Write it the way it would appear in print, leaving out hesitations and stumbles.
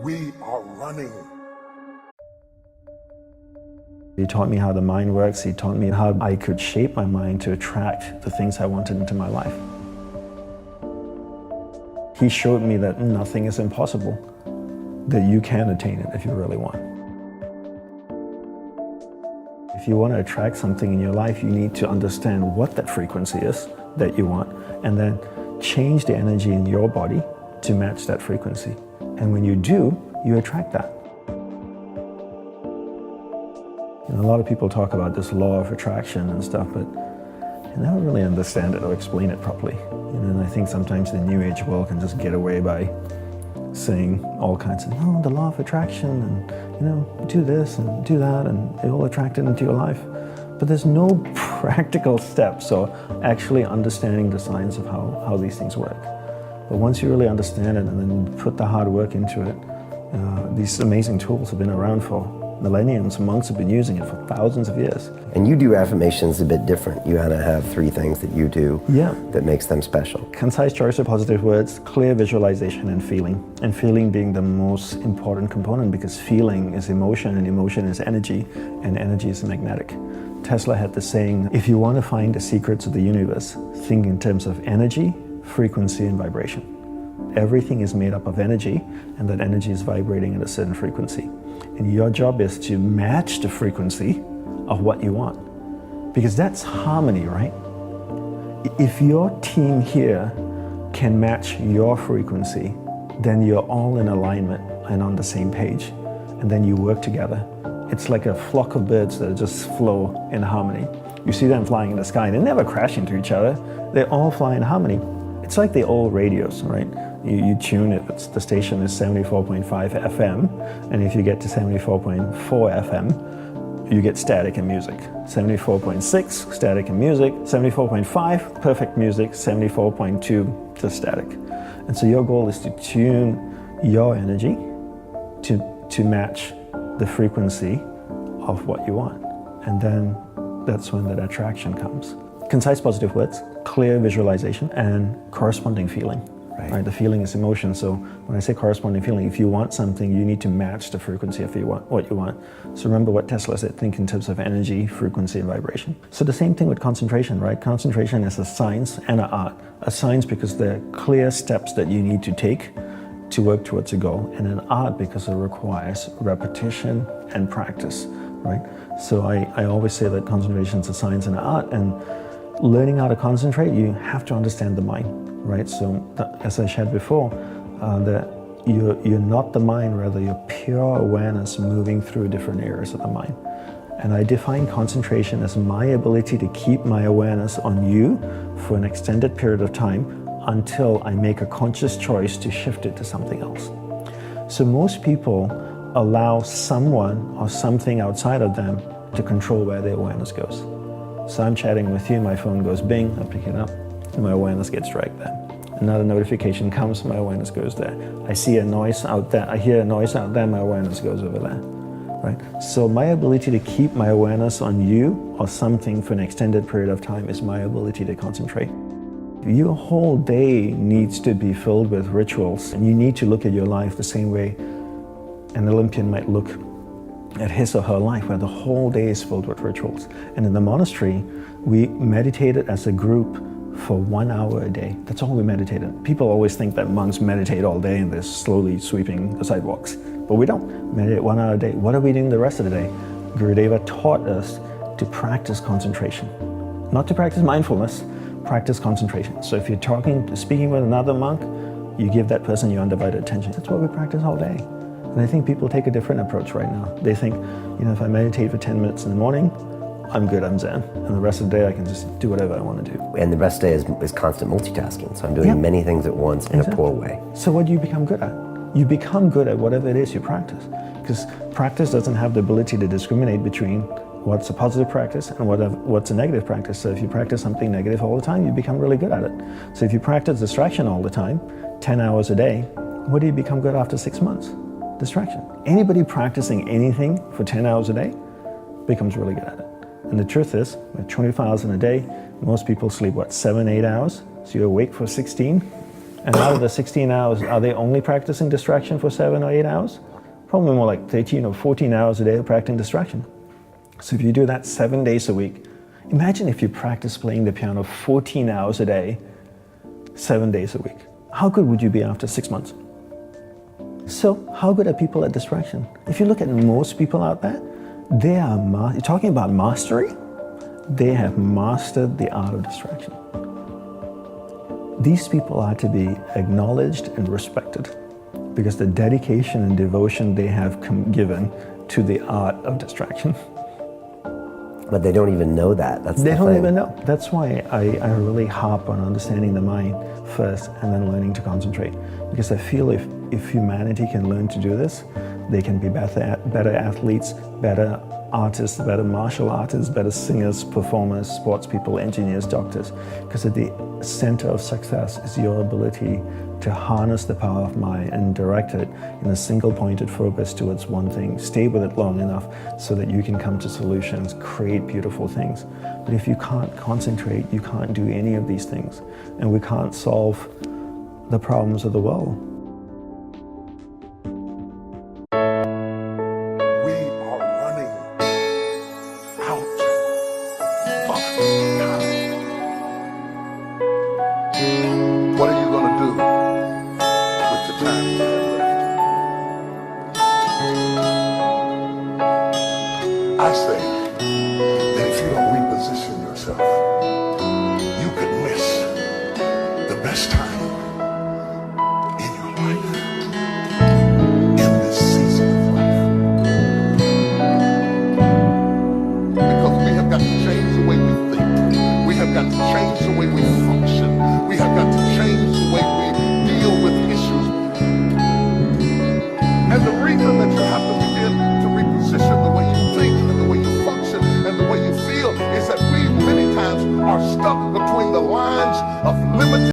we are running. He taught me how the mind works. He taught me how I could shape my mind to attract the things I wanted into my life. He showed me that nothing is impossible, that you can attain it if you really want. If you want to attract something in your life, you need to understand what that frequency is that you want, and then change the energy in your body to match that frequency. And when you do, you attract that. You know, a lot of people talk about this law of attraction and stuff, but I never really understand it or explain it properly. And I think sometimes the New Age world can just get away by saying all kinds of, no, the law of attraction, and do this and do that, and it will attract it into your life. But there's no practical steps or actually understanding the science of how these things work. But once you really understand it and then put the hard work into it, these amazing tools have been around for millenniums. Monks have been using it for thousands of years. And you do affirmations a bit different. You kind of have 3 things that you do that makes them special. Concise choice of positive words, clear visualization, and feeling. And feeling being the most important component, because feeling is emotion, and emotion is energy, and energy is magnetic. Tesla had the saying, if you want to find the secrets of the universe, think in terms of energy, frequency, and vibration. Everything is made up of energy, and that energy is vibrating at a certain frequency. And your job is to match the frequency of what you want. Because that's harmony, right? If your team here can match your frequency, then you're all in alignment and on the same page. And then you work together. It's like a flock of birds that just flow in harmony. You see them flying in the sky, they never crash into each other. They all fly in harmony. It's like the old radios, right? You tune it, the station is 74.5 FM, and if you get to 74.4 FM, you get static and music. 74.6, static and music. 74.5, perfect music. 74.2, just static. And so your goal is to tune your energy to match the frequency of what you want. And then that's when that attraction comes. Concise positive words, clear visualization, and corresponding feeling. Right? The feeling is emotion. So when I say corresponding feeling, if you want something, you need to match the frequency of what you want. So remember what Tesla said, think in terms of energy, frequency, and vibration. So the same thing with concentration, right? Concentration is a science and an art. A science because there are clear steps that you need to take to work towards a goal, and an art because it requires repetition and practice, right? So I always say that concentration is a science and an art, and learning how to concentrate, you have to understand the mind, right? So as I shared before, that you're not the mind, rather you're pure awareness moving through different areas of the mind. And I define concentration as my ability to keep my awareness on you for an extended period of time until I make a conscious choice to shift it to something else. So most people allow someone or something outside of them to control where their awareness goes. So I'm chatting with you, my phone goes bing, I pick it up, and my awareness gets dragged there. Another notification comes, my awareness goes there. I see a noise out there, I hear a noise out there, my awareness goes over there, right? So my ability to keep my awareness on you or something for an extended period of time is my ability to concentrate. Your whole day needs to be filled with rituals, and you need to look at your life the same way an Olympian might look at his or her life, where the whole day is filled with rituals. And in the monastery, we meditated as a group for 1 hour a day. That's all we meditated. People always think that monks meditate all day and they're slowly sweeping the sidewalks. But we don't. Meditate 1 hour a day. What are we doing the rest of the day? Gurudeva taught us to practice concentration. Not to practice mindfulness, practice concentration. So if you're speaking with another monk, you give that person your undivided attention. That's what we practice all day. And I think people take a different approach right now. They think, if I meditate for 10 minutes in the morning, I'm good, I'm zen. And the rest of the day I can just do whatever I want to do. And the rest of the day is constant multitasking. So I'm doing many things at once in a poor way. So what do you become good at? You become good at whatever it is you practice. Because practice doesn't have the ability to discriminate between what's a positive practice and what's a negative practice. So if you practice something negative all the time, you become really good at it. So if you practice distraction all the time, 10 hours a day, what do you become good after 6 months? Distraction. Anybody practicing anything for 10 hours a day becomes really good at it. And the truth is, with 24 hours in a day, most people sleep, 7, 8 hours? So you're awake for 16? And out of the 16 hours, are they only practicing distraction for 7 or 8 hours? Probably more like 13 or 14 hours a day of practicing distraction. So if you do that 7 days a week, imagine if you practice playing the piano 14 hours a day, 7 days a week. How good would you be after 6 months? So how good are people at distraction? If you look at most people out there, they are, you're talking about mastery, they have mastered the art of distraction. These people are to be acknowledged and respected because the dedication and devotion they have given to the art of distraction. But they don't even know that. They don't even know. That's why I really harp on understanding the mind first and then learning to concentrate. Because I feel if humanity can learn to do this, they can be better athletes, better artists, better martial artists, better singers, performers, sports people, engineers, doctors. Because at the center of success is your ability to harness the power of mind and direct it in a single pointed focus towards one thing. Stay with it long enough so that you can come to solutions, create beautiful things. But if you can't concentrate, you can't do any of these things. And we can't solve the problems of the world. What are you going to do with the time you have left? I say that if you don't reposition yourself, you could miss the best time in your life, in this season of life. Because we have got to change the way we think. We have got to change the way we function. We have got to change the way we deal with issues. And the reason that you have to begin to reposition the way you think and the way you function and the way you feel is that we many times are stuck between the lines of